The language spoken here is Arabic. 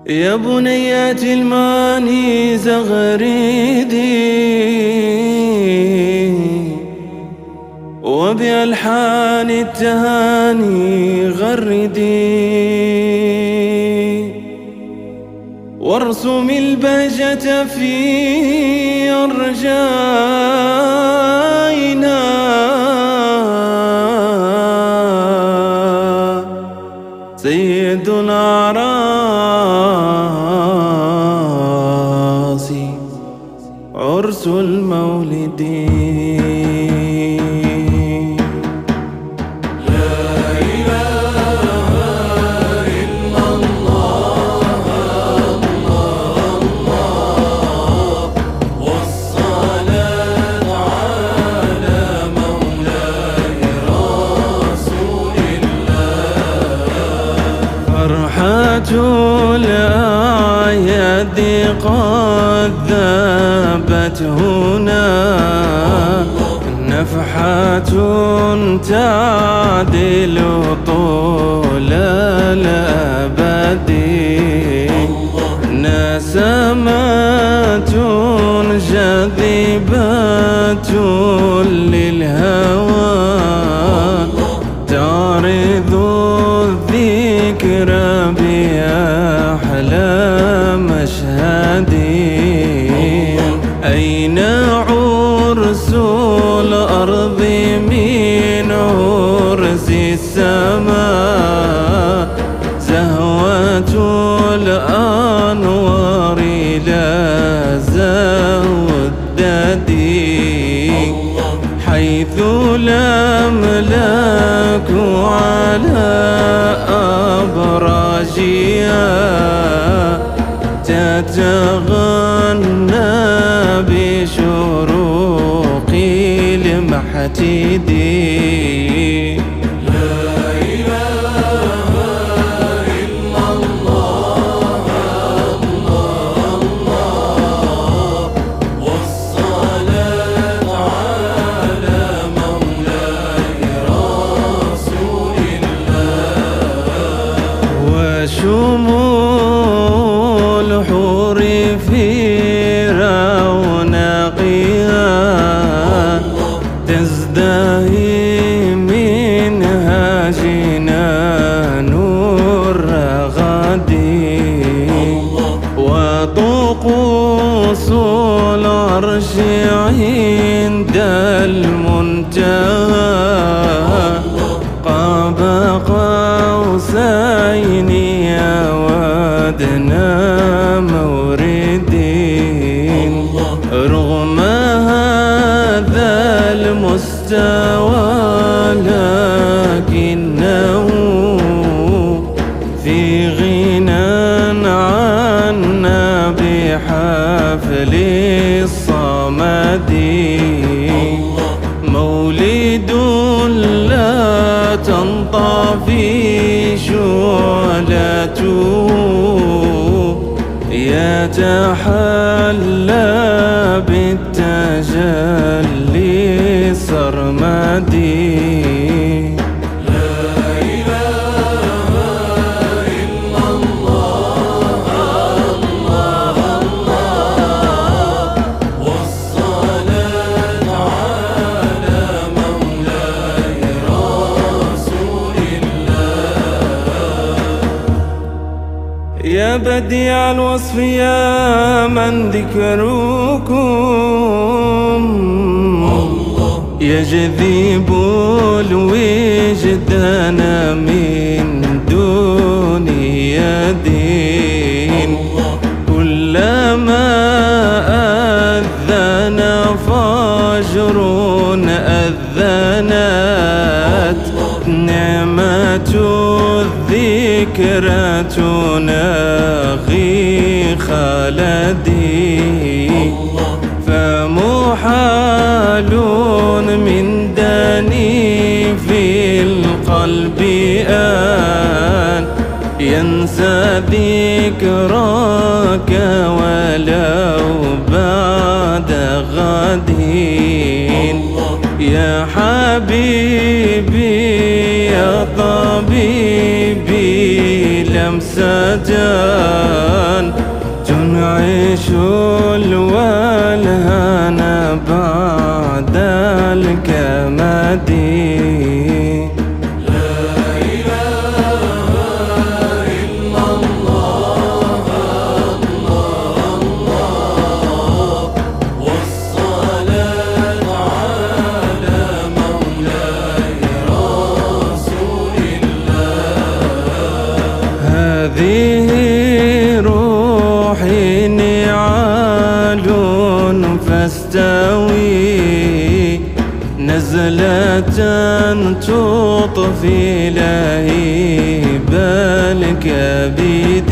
يا بنيات المعاني زغريدي وبألحان التهاني غردي وارسم البهجة في أرجائنا سيد الأعراس عرس المولد. فرحة الأعياد قد ذابت هنا نفحة تعدل طول الأبد نسمات جاذبة للهوى تعرض الذكرى بأحلى مشهد أين عرس الأرض من عرس السماء زهوة الأنوار لا زودت حيث الأملاك على أبراجها تتغنى بشروق المحتد. شمول حور فرونقها تزدهي منها جنان الرغد وطقوس العرش عند المنتهى قاب قوسين ودنا موردين رغم هذا المستوى لكنه في غنى عنا بحفل الصمد مولد لا تنطفي شعلته يتحلى بالتجلي سرمدي. يا بديع الوصف يا من ذكركم يجذب الوجدان من دون يدين كلما أذن فجر أذنت نعمة الذكرى تناغي خالدي فمحال من دني في القلب أن ينسى ذكراك ولو بعد غد يا حبيبي يا طبيبي لمسة تنعش الوالهنا بعد الكمد. هذه روحي نعال فاستوي نزلة تطفي لهيب الكبد.